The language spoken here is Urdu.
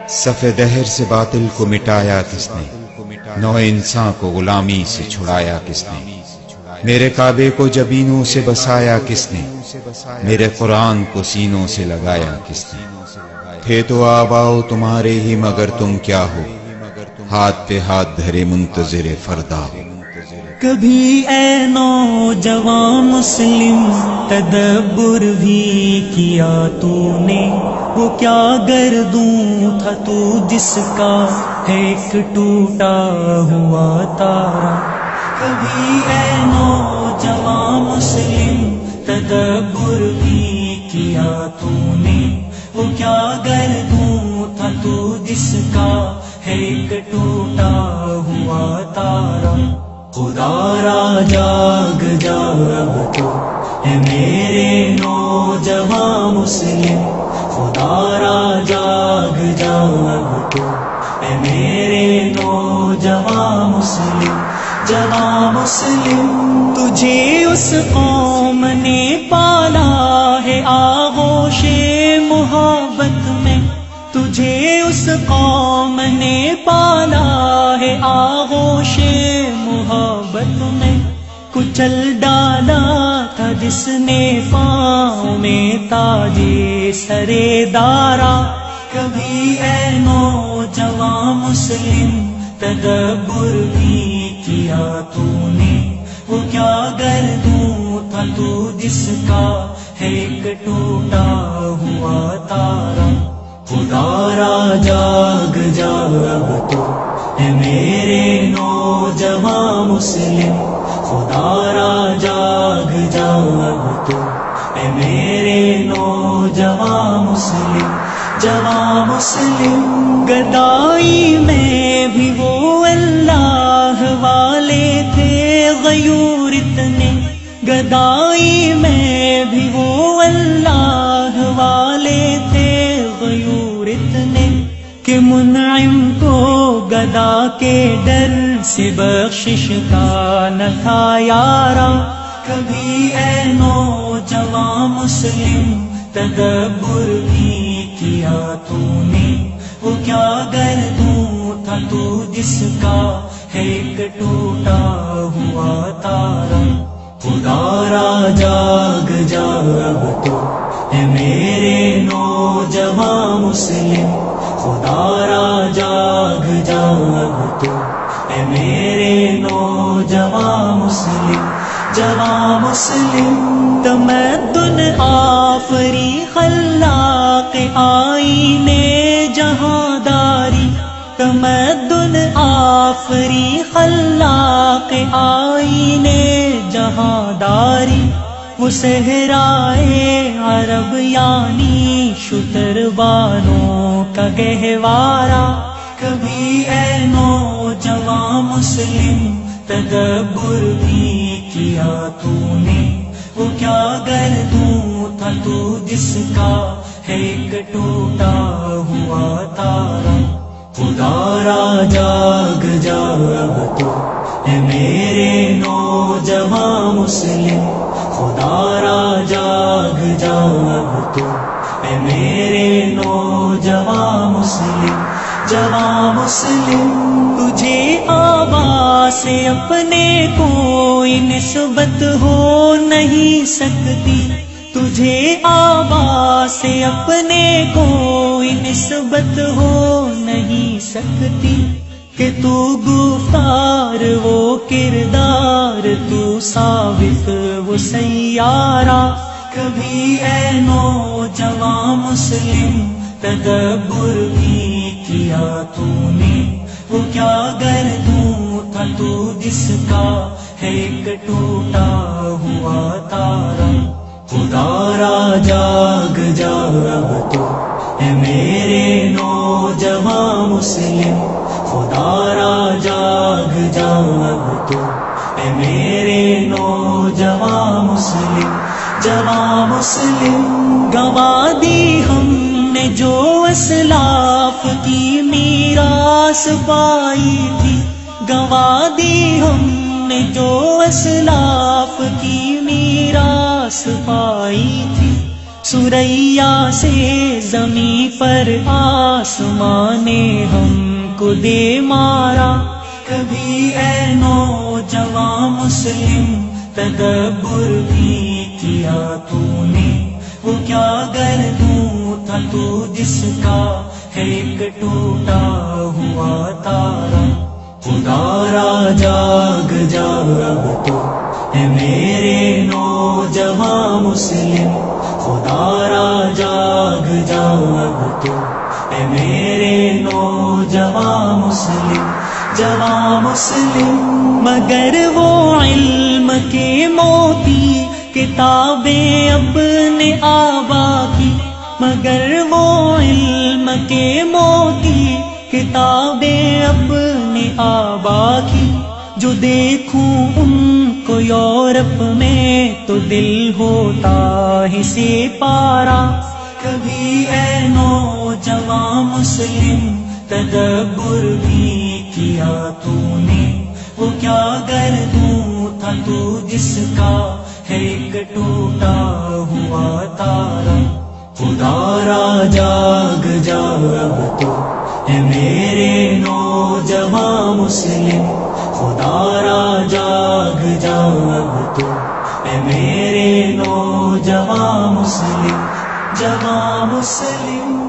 صف دہر سے باطل کو مٹایا کس نے؟ نوع انسان کو غلامی سے چھڑایا کس نے؟ میرے کعبے کو جبینوں سے بسایا کس نے؟ میرے قرآن کو سینوں سے لگایا کس نے؟ تھے تو آباؤ تمہارے ہی مگر تم کیا ہو، ہاتھ پہ ہاتھ دھرے منتظر فردا ہو۔ کبھی اے نوجوان مسلم تدبر بھی کیا تو نے، وہ کیا گردوں تھا تو جس کا ہے ایک ٹوٹا ہوا تارا۔ کبھی اے نوجوان مسلم تدبر بھی کیا تو نے، وہ کیا گردوں تھا تو جس کا ہے ایک ٹوٹا ہوا تارا۔ خدا را جاگ اب تو اے میرے نوجوان مسلم، خدا را جاگ اب تو اے میرے نوجوان مسلم۔ جوان مسلم تجھے اس قوم نے پالا ہے آغوش محبت میں، تجھے اس قوم نے پالا ہے آغوش محبت میں، کچل ڈالا تھا جس نے پاؤں میں تاجے سرے دارا۔ کبھی اے نوجوان مسلم تدبر بھی کیا تو نے، وہ کیا گردوں تھا تو جس کا ہے ایک ٹوٹا ہوا تارا۔ خدا را جاگ اب تو اے میرے نوجوان مسلم، خدا را جاگ اب تو اے میرے نوجوان مسلم۔ جوان مسلم گدائی میں بھی وہ اللہ والے تھے غیور اتنے، گدائی میں بھی وہ اللہ والے تھے غیور اتنے، کہ منعم کو گدا کے ڈر سے بخشش کا نہ تھا یارا۔ کبھی اے نوجوان مسلم تدبر بھی کیا تو نے، وہ کیا گردوں تھا تو جس کا ہے ایک ٹوٹا ہوا تارا۔ خدا را جاگ اب تو اے میرے نوجوان مسلم، خدا را جاگ اب تو اے میرے نوجوان مسلم۔ جوان مسلم تمدن آفری خلاق آئینے جہانداری، تمدن آفری خلاق آئینے جہانداری، وہ صحرائے عرب یعنی شتربانوں کا گہوارہ۔ کبھی اے نوجوان مسلم تدبر بھی کیا تو نے، وہ کیا گردوں تھا تو جس کا ہے ایک ٹوٹا ہوا تارا۔ خدا را جاگ اب تو اے میرے نوجوان مسلم، خدا را جاگ اب تو اے میرے نوجوان مسلم۔ جوان مسلم تجھے آبا سے اپنے کوئی نسبت ہو نہیں سکتی، تجھے آبا سے اپنے کوئی نسبت ہو نہیں سکتی، کہ تو گفتار وہ کردار، تو ثابت وہ سیارہ۔ کبھی اے نوجوان مسلم تدبر بھی کیا تو نے، وہ کیا گردوں تھا تو جس کا ہے ایک ٹوٹا ہوا تارا۔ خدا را جاگ اب تو اے میرے نوجوان مسلم، خدا را جاگ اب تو اے میرے نوجوان مسلم۔ جوان مسلم گنوا دی ہم نے جو اسلاف کی میراث پائی تھی، گنوا دی ہم نے جو اسلاف کی میراث پائی تھی، سریا سے زمیں پر آسمان نے ہم کو دے مارا. کبھی اے نوجوان مسلم تدبر بھی کیا تو نے، وہ کیا گردوں تھا تو جس کا ہے ایک ٹوٹا ہوا تارا. خدا را جاگ جاگ اب تو اے میرے نوجوان مسلم، خدا را جاگ جاگ اب تو اے میرے نوجوان مسلم. جوان مسلم مگر وہ علم کے موتی کتابیں اپنے آبا کی، مگر وہ علم کے موتی کتابیں اپنے آبا کی. جو دیکھوں ان کو یورپ میں تو دل ہوتا ہی سے پارا. کبھی اے نوجوان مسلم تدبر بھی کیا تو نے، وہ کیا گردوں تھا تو جس کا ہے ایک ٹوٹا ہوا تارا. خدا را جاگ جاگ اب تو اے میرے نوجوان مسلم، خدا را جاگ جاگ اب تو اے میرے نوجوان مسلم. جوان مسلم